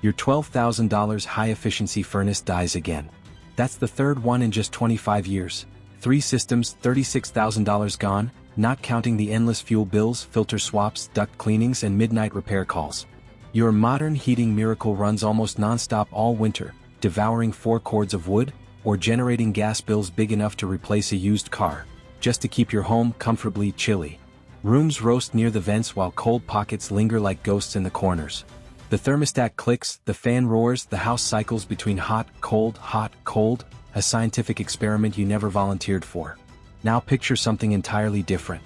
Your $12,000 high-efficiency furnace dies again. That's the third one in just 25 years. 3 systems, $36,000 gone, not counting the endless fuel bills, filter swaps, duct cleanings, and midnight repair calls. Your modern heating miracle runs almost non-stop all winter, devouring 4 cords of wood, or generating gas bills big enough to replace a used car, just to keep your home comfortably chilly. Rooms roast near the vents while cold pockets linger like ghosts in the corners. The thermostat clicks, the fan roars, the house cycles between hot, cold, a scientific experiment you never volunteered for. Now picture something entirely different.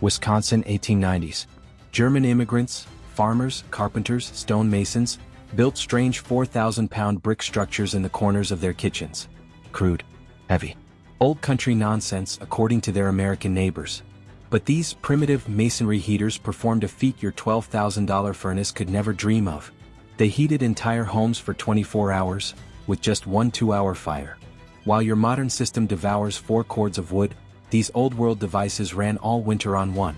Wisconsin, 1890s. German immigrants, farmers, carpenters, stonemasons, built strange 4,000-pound brick structures in the corners of their kitchens. Crude, heavy, old country nonsense according to their American neighbors. But these primitive masonry heaters performed a feat your $12,000 furnace could never dream of. They heated entire homes for 24 hours, with just one 2-hour fire. While your modern system devours 4 cords of wood, these old-world devices ran all winter on one.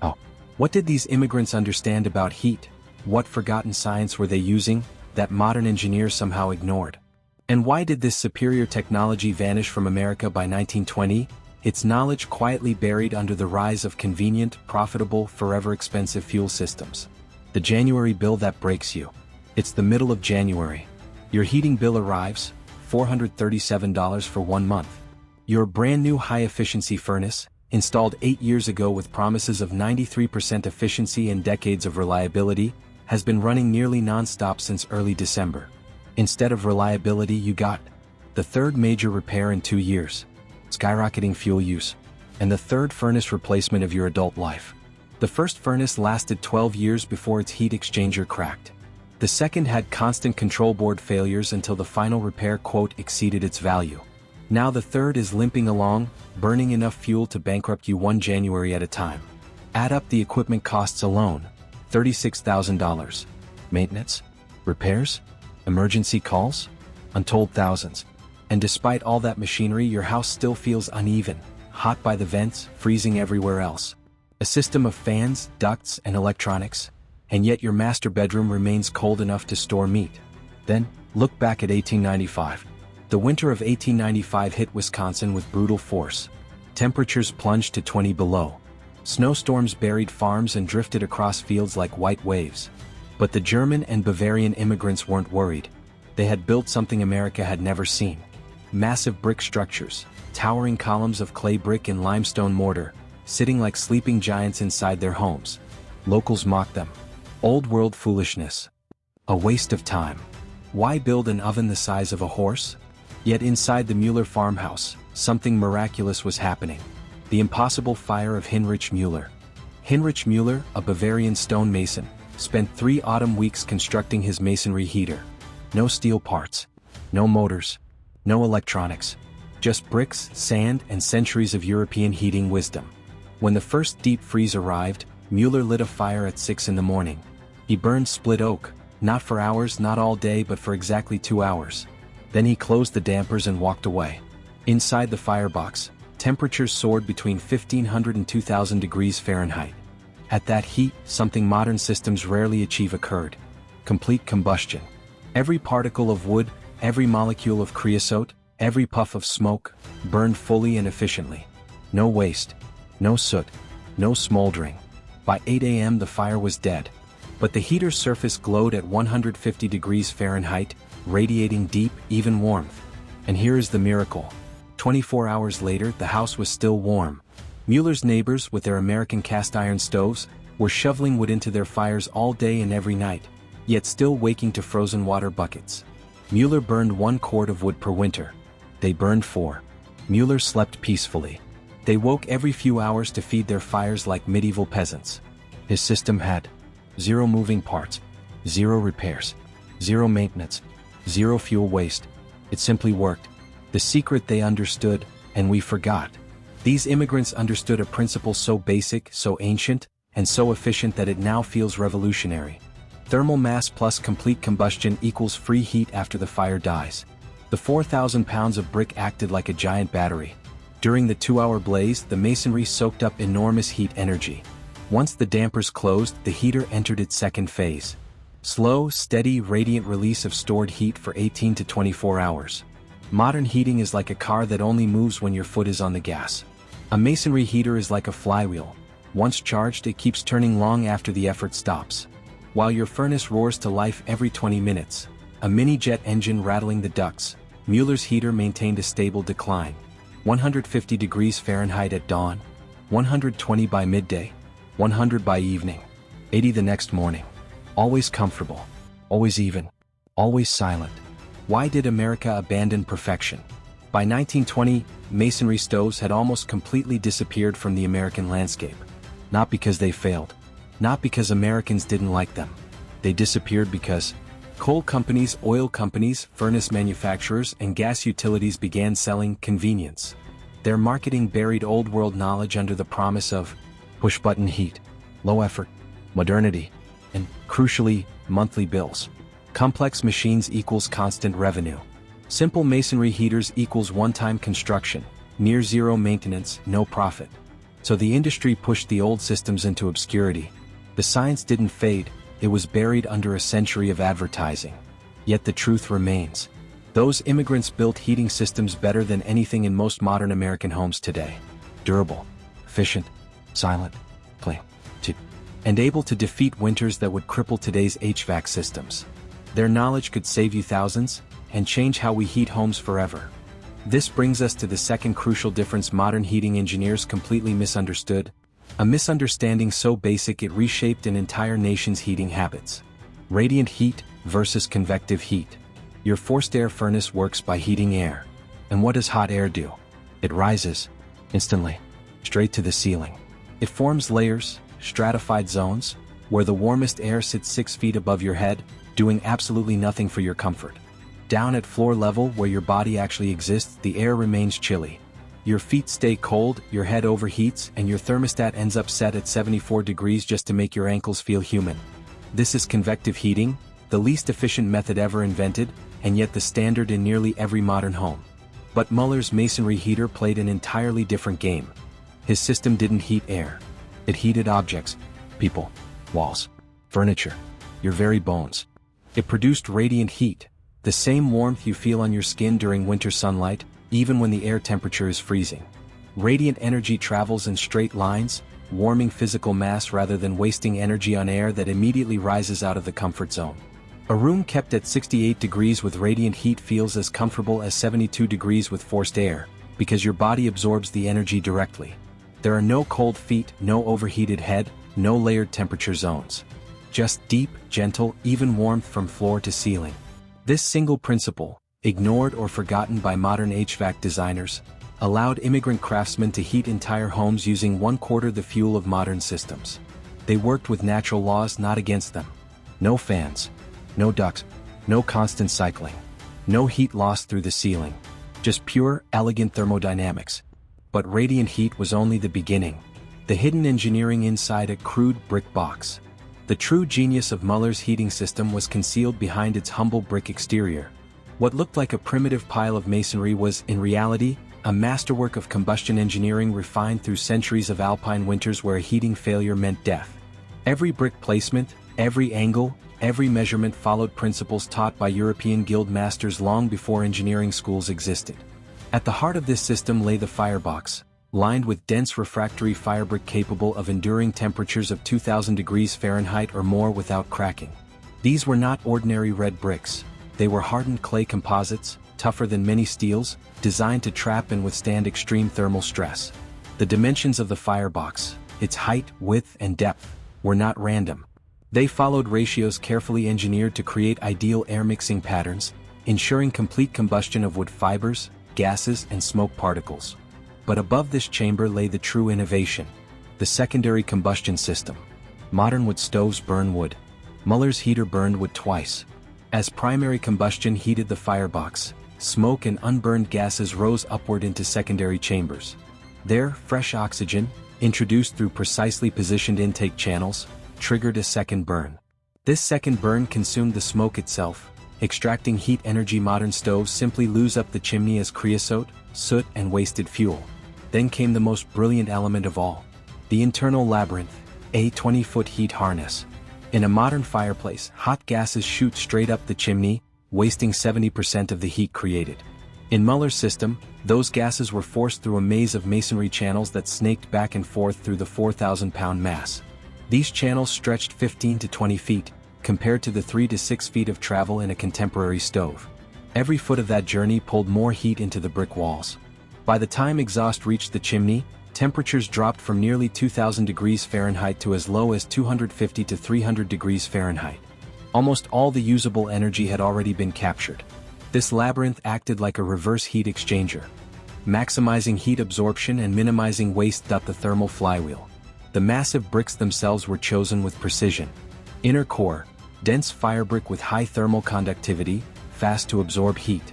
Oh. What did these immigrants understand about heat? What forgotten science were they using, that modern engineers somehow ignored? And why did this superior technology vanish from America by 1920? Its knowledge quietly buried under the rise of convenient, profitable, forever expensive fuel systems. The January bill that breaks you. It's the middle of January. Your heating bill arrives, $437 for 1 month. Your brand new high-efficiency furnace, installed 8 years ago with promises of 93% efficiency and decades of reliability, has been running nearly non-stop since early December. Instead of reliability, you got the third major repair in 2 years. Skyrocketing fuel use, and the third furnace replacement of your adult life. The first furnace lasted 12 years before its heat exchanger cracked. The second had constant control board failures until the final repair quote exceeded its value. Now the third is limping along, burning enough fuel to bankrupt you one January at a time. Add up the equipment costs alone, $36,000. Maintenance? Repairs? Emergency calls? Untold thousands. And despite all that machinery, your house still feels uneven, hot by the vents, freezing everywhere else. A system of fans, ducts, and electronics, and yet your master bedroom remains cold enough to store meat. Then, look back at 1895. The winter of 1895 hit Wisconsin with brutal force. Temperatures plunged to 20 below. Snowstorms buried farms and drifted across fields like white waves. But the German and Bavarian immigrants weren't worried. They had built something America had never seen. Massive brick structures, towering columns of clay brick and limestone mortar, sitting like sleeping giants inside their homes. Locals mocked them. Old world foolishness. A waste of time. Why build an oven the size of a horse? Yet inside the Mueller farmhouse, something miraculous was happening. The impossible fire of Heinrich Mueller. Heinrich Mueller, a Bavarian stonemason, spent 3 autumn weeks constructing his masonry heater. No steel parts. No motors. No electronics. Just bricks, sand, and centuries of European heating wisdom. When the first deep freeze arrived, Mueller lit a fire at 6 in the morning. He burned split oak, not for hours, not all day, but for exactly 2 hours. Then he closed the dampers and walked away. Inside the firebox, temperatures soared between 1,500 and 2,000 degrees Fahrenheit. At that heat, something modern systems rarely achieve occurred. Complete combustion. Every particle of wood, every molecule of creosote, every puff of smoke, burned fully and efficiently. No waste. No soot. No smoldering. By 8 a.m. the fire was dead. But the heater's surface glowed at 150 degrees Fahrenheit, radiating deep, even warmth. And here is the miracle. 24 hours later, the house was still warm. Mueller's neighbors, with their American cast-iron stoves, were shoveling wood into their fires all day and every night, yet still waking to frozen water buckets. Mueller burned 1 cord of wood per winter. They burned 4. Mueller slept peacefully. They woke every few hours to feed their fires like medieval peasants. His system had 0 moving parts, 0 repairs, 0 maintenance, 0 fuel waste. It simply worked. The secret they understood, and we forgot. These immigrants understood a principle so basic, so ancient, and so efficient that it now feels revolutionary. Thermal mass plus complete combustion equals free heat after the fire dies. The 4,000 pounds of brick acted like a giant battery. During the 2-hour blaze, the masonry soaked up enormous heat energy. Once the dampers closed, the heater entered its second phase. Slow, steady, radiant release of stored heat for 18 to 24 hours. Modern heating is like a car that only moves when your foot is on the gas. A masonry heater is like a flywheel. Once charged, it keeps turning long after the effort stops. While your furnace roars to life every 20 minutes, a mini jet engine rattling the ducts, Mueller's heater maintained a stable decline. 150 degrees Fahrenheit at dawn, 120 by midday, 100 by evening, 80 the next morning. Always comfortable, always even, always silent. Why did America abandon perfection? By 1920, masonry stoves had almost completely disappeared from the American landscape. Not because they failed. Not because Americans didn't like them. They disappeared because coal companies, oil companies, furnace manufacturers, and gas utilities began selling convenience. Their marketing buried old-world knowledge under the promise of push-button heat, low effort, modernity, and, crucially, monthly bills. Complex machines equals constant revenue. Simple masonry heaters equals one-time construction, near-zero maintenance, no profit. So the industry pushed the old systems into obscurity. The science didn't fade, it was buried under a century of advertising. Yet the truth remains. Those immigrants built heating systems better than anything in most modern American homes today. Durable, efficient, silent, clean, and able to defeat winters that would cripple today's HVAC systems. Their knowledge could save you thousands, and change how we heat homes forever. This brings us to the second crucial difference modern heating engineers completely misunderstood. A misunderstanding so basic it reshaped an entire nation's heating habits. Radiant heat versus convective heat. Your forced air furnace works by heating air. And what does hot air do? It rises, instantly, straight to the ceiling. It forms layers, stratified zones, where the warmest air sits 6 feet above your head, doing absolutely nothing for your comfort. Down at floor level where your body actually exists, the air remains chilly. Your feet stay cold, your head overheats, and your thermostat ends up set at 74 degrees just to make your ankles feel human. This is convective heating, the least efficient method ever invented, and yet the standard in nearly every modern home. But Mueller's masonry heater played an entirely different game. His system didn't heat air. It heated objects, people, walls, furniture, your very bones. It produced radiant heat, the same warmth you feel on your skin during winter sunlight, even when the air temperature is freezing. Radiant energy travels in straight lines, warming physical mass rather than wasting energy on air that immediately rises out of the comfort zone. A room kept at 68 degrees with radiant heat feels as comfortable as 72 degrees with forced air, because your body absorbs the energy directly. There are no cold feet, no overheated head, no layered temperature zones. Just deep, gentle, even warmth from floor to ceiling. This single principle, ignored or forgotten by modern HVAC designers, allowed immigrant craftsmen to heat entire homes using 1/4 the fuel of modern systems. They worked with natural laws, not against them. No fans, no ducts, no constant cycling, no heat loss through the ceiling. Just pure, elegant thermodynamics. But radiant heat was only the beginning. The hidden engineering inside a crude brick box. The true genius of Mueller's heating system was concealed behind its humble brick exterior. What looked like a primitive pile of masonry was, in reality, a masterwork of combustion engineering refined through centuries of alpine winters where a heating failure meant death. Every brick placement, every angle, every measurement followed principles taught by European guild masters long before engineering schools existed. At the heart of this system lay the firebox, lined with dense refractory firebrick capable of enduring temperatures of 2000 degrees Fahrenheit or more without cracking. These were not ordinary red bricks. They were hardened clay composites, tougher than many steels, designed to trap and withstand extreme thermal stress. The dimensions of the firebox, its height, width, and depth, were not random. They followed ratios carefully engineered to create ideal air mixing patterns, ensuring complete combustion of wood fibers, gases, and smoke particles. But above this chamber lay the true innovation, the secondary combustion system. Modern wood stoves burn wood. Mueller's heater burned wood twice. As primary combustion heated the firebox, smoke and unburned gases rose upward into secondary chambers. There, fresh oxygen, introduced through precisely positioned intake channels, triggered a second burn. This second burn consumed the smoke itself, extracting heat energy. Modern stoves simply lose up the chimney as creosote, soot, and wasted fuel. Then came the most brilliant element of all, the internal labyrinth, a 20-foot heat harness. In a modern fireplace, hot gases shoot straight up the chimney, wasting 70% of the heat created. In Muller's system, those gases were forced through a maze of masonry channels that snaked back and forth through the 4,000-pound mass. These channels stretched 15 to 20 feet, compared to the 3 to 6 feet of travel in a contemporary stove. Every foot of that journey pulled more heat into the brick walls. By the time exhaust reached the chimney, temperatures dropped from nearly 2,000 degrees Fahrenheit to as low as 250 to 300 degrees Fahrenheit. Almost all the usable energy had already been captured. This labyrinth acted like a reverse heat exchanger, maximizing heat absorption and minimizing waste. The thermal flywheel. The massive bricks themselves were chosen with precision. Inner core, dense firebrick with high thermal conductivity, fast to absorb heat.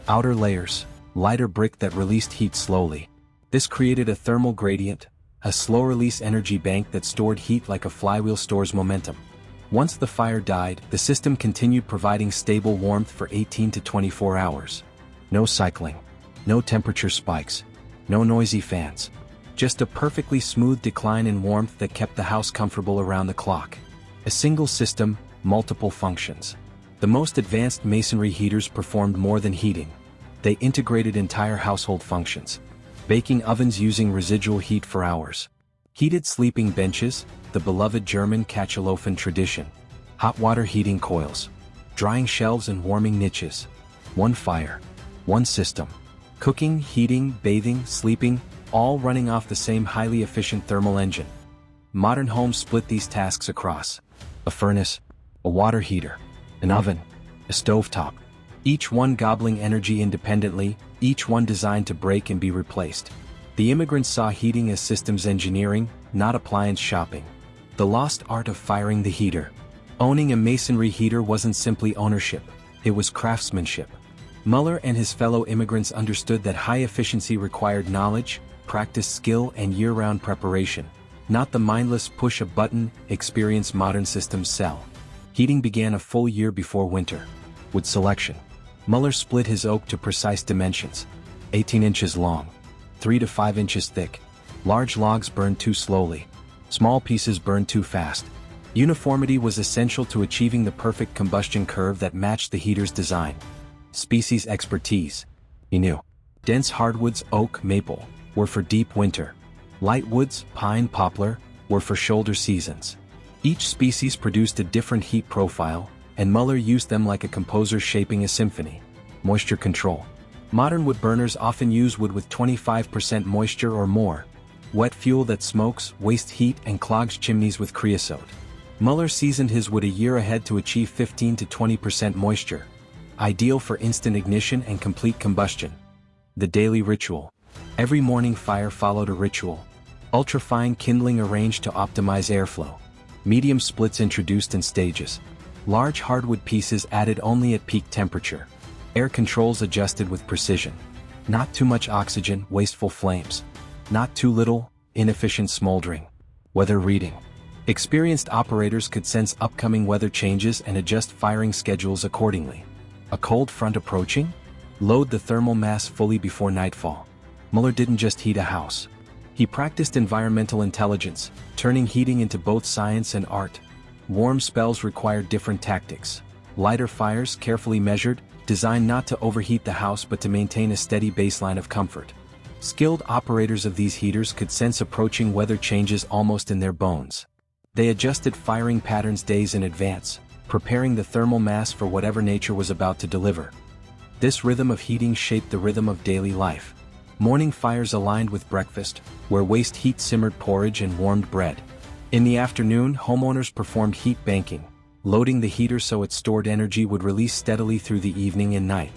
Outer layers, lighter brick that released heat slowly. This created a thermal gradient, a slow-release energy bank that stored heat like a flywheel stores momentum. Once the fire died, the system continued providing stable warmth for 18 to 24 hours. No cycling, no temperature spikes, no noisy fans. Just a perfectly smooth decline in warmth that kept the house comfortable around the clock. A single system, multiple functions. The most advanced masonry heaters performed more than heating. They integrated entire household functions. Baking ovens using residual heat for hours. Heated sleeping benches, the beloved German Kachelofen tradition. Hot water heating coils. Drying shelves and warming niches. One fire. One system. Cooking, heating, bathing, sleeping, all running off the same highly efficient thermal engine. Modern homes split these tasks across a furnace, a water heater, an oven, a stovetop. Each one gobbling energy independently, each one designed to break and be replaced. The immigrants saw heating as systems engineering, not appliance shopping. The lost art of firing the heater. Owning a masonry heater wasn't simply ownership, it was craftsmanship. Muller and his fellow immigrants understood that high efficiency required knowledge, practice, skill, and year-round preparation, not the mindless push-a-button experience modern systems sell. Heating began a full year before winter. With selection, Muller split his oak to precise dimensions. 18 inches long, 3 to 5 inches thick. Large logs burned too slowly. Small pieces burned too fast. Uniformity was essential to achieving the perfect combustion curve that matched the heater's design. Species expertise. He knew. Dense hardwoods, oak, maple, were for deep winter. Light woods, pine, poplar, were for shoulder seasons. Each species produced a different heat profile, and Muller used them like a composer shaping a symphony. Moisture control. Modern wood burners often use wood with 25% moisture or more. Wet fuel that smokes, wastes heat, and clogs chimneys with creosote. Muller seasoned his wood a year ahead to achieve 15 to 20% moisture. Ideal for instant ignition and complete combustion. The daily ritual. Every morning fire followed a ritual. Ultrafine kindling arranged to optimize airflow. Medium splits introduced in stages. Large hardwood pieces added only at peak temperature. Air controls adjusted with precision. Not too much oxygen, wasteful flames. Not too little, inefficient smoldering. Weather reading. Experienced operators could sense upcoming weather changes and adjust firing schedules accordingly. A cold front approaching? Load the thermal mass fully before nightfall. Muller didn't just heat a house. He practiced environmental intelligence, turning heating into both science and art. Warm spells required different tactics. Lighter fires, carefully measured, designed not to overheat the house but to maintain a steady baseline of comfort. Skilled operators of these heaters could sense approaching weather changes almost in their bones. They adjusted firing patterns days in advance, preparing the thermal mass for whatever nature was about to deliver. This rhythm of heating shaped the rhythm of daily life. Morning fires aligned with breakfast, where waste heat simmered porridge and warmed bread. In the afternoon, homeowners performed heat banking, loading the heater so its stored energy would release steadily through the evening and night.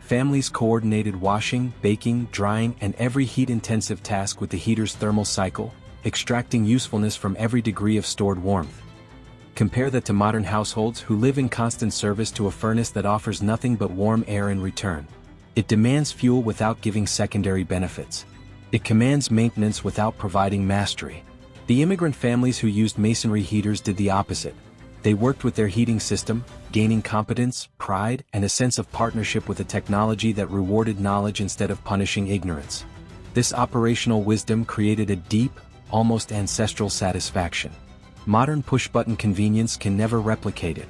Families coordinated washing, baking, drying, and every heat-intensive task with the heater's thermal cycle, extracting usefulness from every degree of stored warmth. Compare that to modern households who live in constant service to a furnace that offers nothing but warm air in return. It demands fuel without giving secondary benefits. It commands maintenance without providing mastery. The immigrant families who used masonry heaters did the opposite. They worked with their heating system, gaining competence, pride, and a sense of partnership with a technology that rewarded knowledge instead of punishing ignorance. This operational wisdom created a deep, almost ancestral satisfaction. Modern push-button convenience can never replicate it.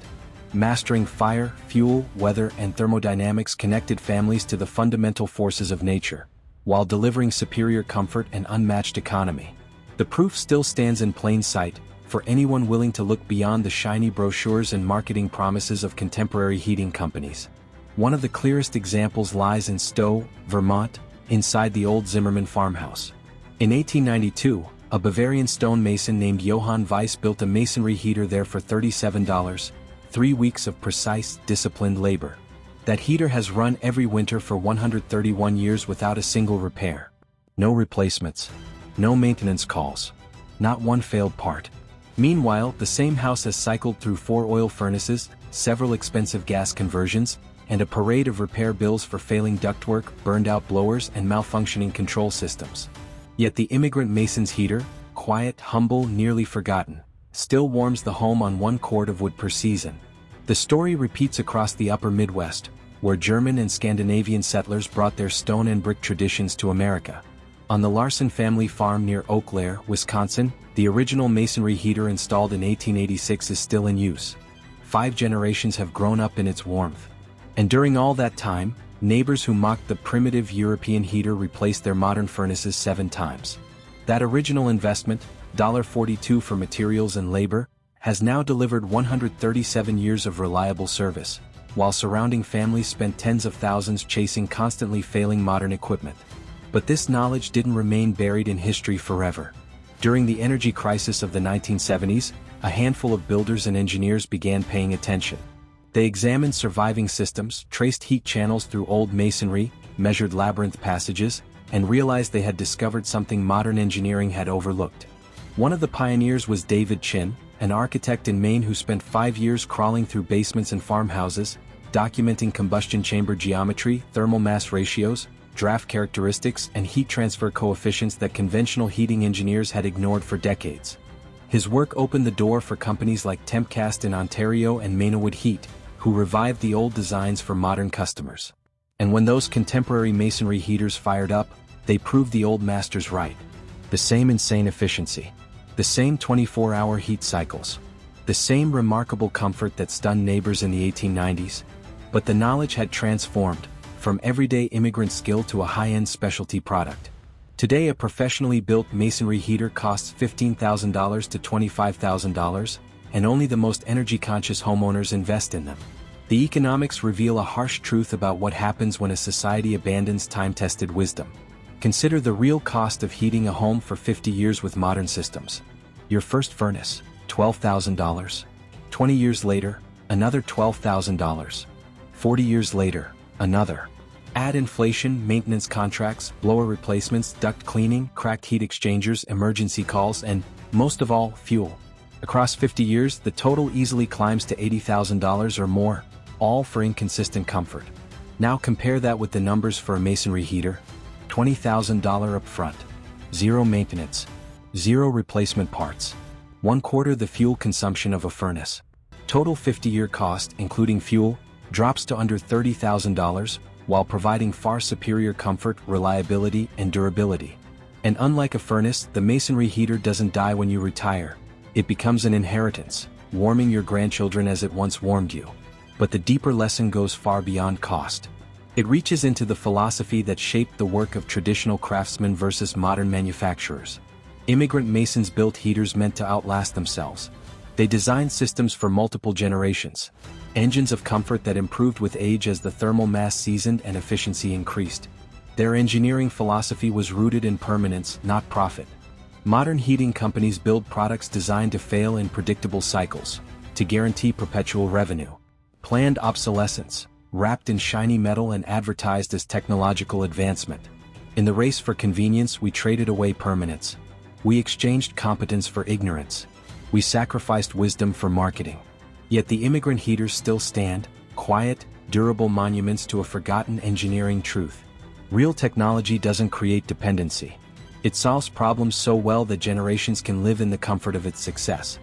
Mastering fire, fuel, weather, and thermodynamics connected families to the fundamental forces of nature, while delivering superior comfort and unmatched economy. The proof still stands in plain sight, for anyone willing to look beyond the shiny brochures and marketing promises of contemporary heating companies. One of the clearest examples lies in Stowe, Vermont, inside the old Zimmermann farmhouse. In 1892, a Bavarian stonemason named Johann Weiss built a masonry heater there for $37, 3 weeks of precise, disciplined labor. That heater has run every winter for 131 years without a single repair. No replacements. No maintenance calls. Not one failed part. Meanwhile, the same house has cycled through 4 oil furnaces, several expensive gas conversions, and a parade of repair bills for failing ductwork, burned-out blowers, and malfunctioning control systems. Yet the immigrant mason's heater, quiet, humble, nearly forgotten, still warms the home on 1 cord of wood per season. The story repeats across the upper Midwest, where German and Scandinavian settlers brought their stone and brick traditions to America. On the Larson family farm near Eau Claire, Wisconsin, the original masonry heater installed in 1886 is still in use. 5 generations have grown up in its warmth. And during all that time, neighbors who mocked the primitive European heater replaced their modern furnaces 7 times. That original investment, $42 for materials and labor, has now delivered 137 years of reliable service, while surrounding families spent tens of thousands chasing constantly failing modern equipment. But this knowledge didn't remain buried in history forever. During the energy crisis of the 1970s, a handful of builders and engineers began paying attention. They examined surviving systems, traced heat channels through old masonry, measured labyrinth passages, and realized they had discovered something modern engineering had overlooked. One of the pioneers was David Chin, an architect in Maine who spent 5 years crawling through basements and farmhouses, documenting combustion chamber geometry, thermal mass ratios, draft characteristics, and heat transfer coefficients that conventional heating engineers had ignored for decades. His work opened the door for companies like Tempcast in Ontario and Mainawood Heat, who revived the old designs for modern customers. And when those contemporary masonry heaters fired up, they proved the old masters right. The same insane efficiency. The same 24-hour heat cycles. The same remarkable comfort that stunned neighbors in the 1890s. But the knowledge had transformed, from everyday immigrant skill to a high-end specialty product. Today a professionally built masonry heater costs $15,000 to $25,000, and only the most energy-conscious homeowners invest in them. The economics reveal a harsh truth about what happens when a society abandons time-tested wisdom. Consider the real cost of heating a home for 50 years with modern systems. Your first furnace, $12,000. 20 years later, another $12,000. 40 years later, another. Add inflation, maintenance contracts, blower replacements, duct cleaning, cracked heat exchangers, emergency calls, and, most of all, fuel. Across 50 years, the total easily climbs to $80,000 or more, all for inconsistent comfort. Now compare that with the numbers for a masonry heater. $20,000 upfront. 0 maintenance. 0 replacement parts. 1/4 the fuel consumption of a furnace. Total 50-year cost, including fuel, drops to under $30,000, while providing far superior comfort, reliability, and durability. And unlike a furnace, the masonry heater doesn't die when you retire. It becomes an inheritance, warming your grandchildren as it once warmed you. But the deeper lesson goes far beyond cost. It reaches into the philosophy that shaped the work of traditional craftsmen versus modern manufacturers. Immigrant masons built heaters meant to outlast themselves. They designed systems for multiple generations, engines of comfort that improved with age as the thermal mass seasoned and efficiency increased. Their engineering philosophy was rooted in permanence, not profit. Modern heating companies build products designed to fail in predictable cycles, to guarantee perpetual revenue. Planned obsolescence, wrapped in shiny metal and advertised as technological advancement. In the race for convenience, we traded away permanence. We exchanged competence for ignorance. We sacrificed wisdom for marketing. Yet the immigrant heaters still stand, quiet, durable monuments to a forgotten engineering truth. Real technology doesn't create dependency. It solves problems so well that generations can live in the comfort of its success.